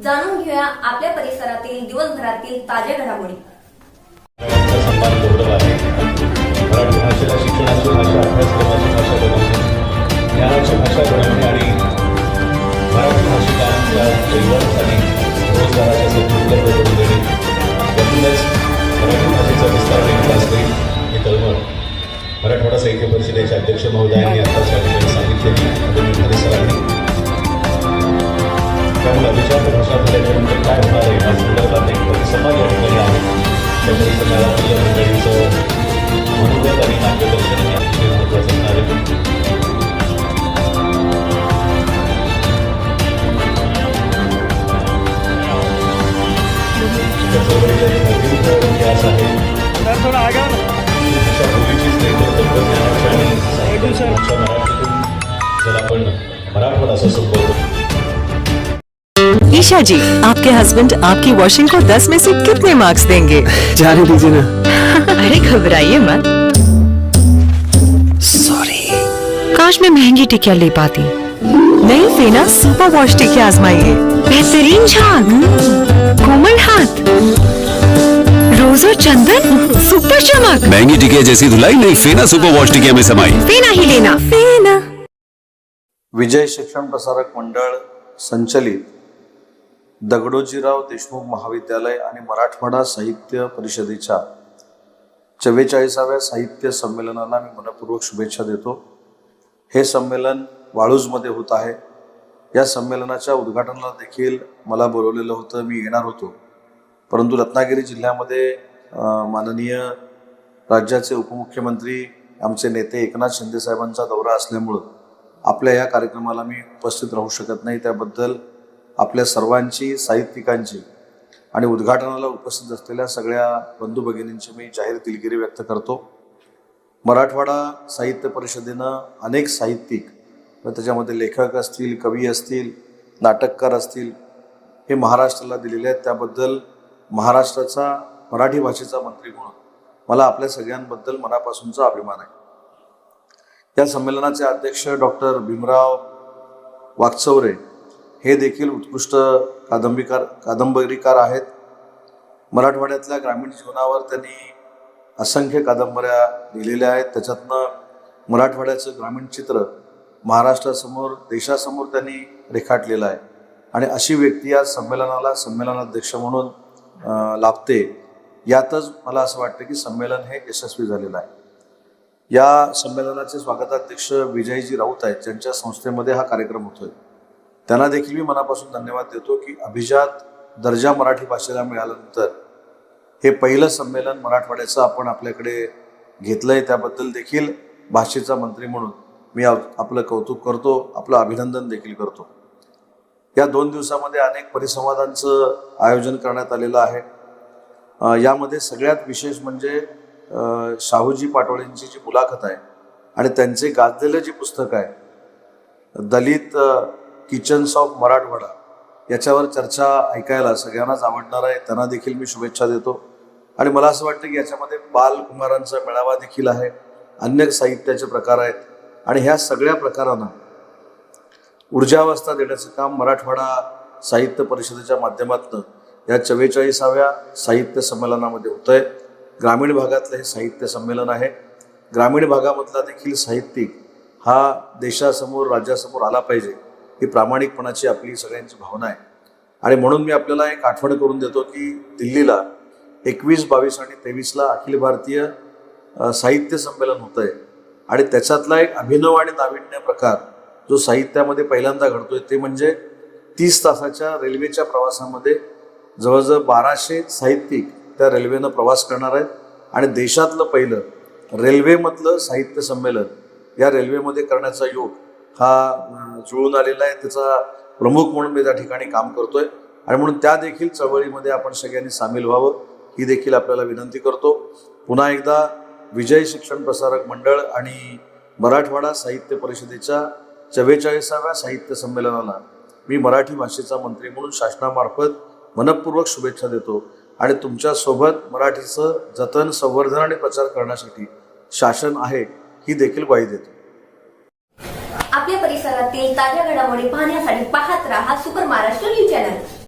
जाणून घेऊया आपल्या परिसरातील दिवसभरातील ताज्या घडामोडी। सन्मान गौरव आहे। मराठी भाषेला शिक्षणाची भाषा, अभ्यासक्रमाची भाषा बनवणे, ज्ञानाची भाषा बनवणे आणि मराठी भाषिकांच्या जैवत आणि रोजगाराच्या संधी उपलब्ध करून देणे, यातूनच मराठी भाषेचा विस्तार नेमका असेल ही तळमळ मराठवाडा साहित्य परिषदेचे अध्यक्ष महोदयांनी आताच या ठिकाणी सांगितलेली आदरणीय सरांनी। त्यामुळे अभिजात भाषा झाल्यानंतर काय होणार आहे या संदर्भात एक परिसंवाद या ठिकाणी आहे। त्या परिसंवादातील मंडळींचं मनोगत आणि मार्गदर्शन हे अतिशय महत्त्वाचं असणार आहे। इतिहास आहे थोड़ा आगे बोलीचीच नाही तर तंत्रज्ञानाच्या आणि साहित्याच्या मराठीतून जर आपण मराठवाडा असं संबोधतो। ईशा जी, आपके हस्बैंड आपकी वॉशिंग को 10 में से कितने मार्क्स देंगे? जाने दीजिए ना। अरे घबराइए मत। सॉरी। काश मैं महंगी टिकिया ले पाती। नहीं फेना सुपर वॉश टिकिया आजमाइए। बेहतरीन झाग, कोमल हाथ, रोज और चंदन, सुपर चमक। महंगी टिकिया जैसी धुलाई नहीं, फेना सुपर वॉश टिकिया में समाई। फेना ही लेना, फेना। विजय शिक्षण प्रसारक मंडळ संचलित दगडोजीराव देशमुख महाविद्यालय आणि मराठवाडा साहित्य परिषदेच्या 44व्या साहित्य संमेलनाला मी मनपूर्वक शुभेच्छा देतो। हे संमेलन वाळूजमध्ये होत आहे। या संमेलनाच्या उद्घाटनाला देखील मला बोलवलेलं होतं, मी येणार होतो, परंतु रत्नागिरी जिल्ह्यामध्ये माननीय राज्याचे उपमुख्यमंत्री आमचे नेते एकनाथ शिंदे साहेबांचा दौरा असल्यामुळं आपल्या या कार्यक्रमाला मी उपस्थित राहू शकत नाही। त्याबद्दल आपल्या सर्वांची, साहित्यिकांची आणि उद्घाटनाला उपस्थित असलेल्या सगळ्या बंधू भगिनींची मी जाहीर दिलगिरी व्यक्त करतो। मराठवाडा साहित्य परिषदेनं अनेक साहित्यिक व त्याच्यामध्ये लेखक असतील, कवी असतील, नाटककार असतील, हे महाराष्ट्राला दिलेले आहेत। त्याबद्दल महाराष्ट्राचा मराठी भाषेचा मंत्री म्हणून मला आपल्या सगळ्यांबद्दल मनापासूनचा अभिमान आहे। या संमेलनाचे अध्यक्ष डॉक्टर भीमराव वाकचौरे हे देखील उत्कृष्ट कादंबरीकार आहेत। मराठवाड्यातल्या ग्रामीण जीवनावर त्यांनी असंख्य कादंबऱ्या लिहिलेल्या आहेत। त्याच्यातनं मराठवाड्याचं ग्रामीण चित्र महाराष्ट्रासमोर, देशासमोर त्यांनी रेखाटलेलं आहे आणि अशी व्यक्ती आज संमेलनाध्यक्ष म्हणून लाभते, यातच मला असं वाटतं की संमेलन हे यशस्वी झालेलं आहे। या संमेलनाचे स्वागताध्यक्ष विजयजी राऊत आहेत, ज्यांच्या संस्थेमध्ये हा कार्यक्रम होतोय। त्यांना देखील मी मनापासून धन्यवाद देतो की अभिजात दर्जा मराठी भाषेला मिळाल्यानंतर हे पहिलं संमेलन मराठवाड्याचं आपण आपल्याकडे घेतलंय। त्याबद्दल देखील भाषेचा मंत्री म्हणून मी आपलं कौतुक करतो, आपलं अभिनंदन देखील करतो। या 2 दिवसामध्ये अनेक परिसंवादांचं आयोजन करण्यात आलेलं आहे। यामध्ये सगळ्यात विशेष म्हणजे शाहूजी पाटोळेंची जी मुलाखत आहे आणि त्यांचे गाजलेलं जे पुस्तक आहे दलित किचन्स ऑफ मराठवाडा, याच्यावर चर्चा ऐकायला सगळ्यांनाच आवडणार आहे। त्यांना देखील मी शुभेच्छा देतो आणि मला असं वाटतं की याच्यामध्ये बालकुमारांचा मेळावा देखील आहे, अन्य साहित्याचे प्रकार आहेत आणि ह्या सगळ्या प्रकारांना ऊर्जावस्था देण्याचं काम मराठवाडा साहित्य परिषदेच्या माध्यमातून या 44व्या साहित्य संमेलनामध्ये होतं आहे। ग्रामीण भागातलं हे साहित्य संमेलन आहे। ग्रामीण भागामधला देखील साहित्यिक हा देशासमोर, राज्यासमोर आला पाहिजे, ही प्रामाणिकपणाची आपली सगळ्यांची भावना आहे आणि म्हणून मी आपल्याला एक आठवण करून देतो की दिल्लीला 21, 22 आणि 23ला अखिल भारतीय साहित्य संमेलन होतं आहे आणि त्याच्यातला एक अभिनव आणि नाविन्य प्रकार जो साहित्यामध्ये पहिल्यांदा घडतोय ते म्हणजे 30 तासाच्या रेल्वेच्या प्रवासामध्ये जवळजवळ 1200 साहित्यिक त्या रेल्वेनं प्रवास करणार आहेत आणि देशातलं पहिलं रेल्वेमधलं साहित्य संमेलन या रेल्वेमध्ये करण्याचा योग हा जुळून आलेला आहे। त्याचा प्रमुख म्हणून मी त्या ठिकाणी काम करतोय आणि म्हणून त्या देखील चळवळीमध्ये आपण सगळ्यांनी सामील व्हावं ही देखील आपल्याला विनंती करतो। पुन्हा एकदा विजय शिक्षण प्रसारक मंडळ आणि मराठवाडा साहित्य परिषदेच्या 44व्या साहित्य संमेलनाला मी मराठी भाषेचा मंत्री म्हणून शासनामार्फत मनपूर्वक शुभेच्छा देतो आणि तुमच्यासोबत मराठीचं जतन, संवर्धन आणि प्रचार करण्यासाठी शासन आहे ही देखील ग्वाही देतो। आपल्या परिसरातील ताज्या घडामोडी पाहण्यासाठी पाहत राहा सुपर महाराष्ट्र न्यूज चॅनल।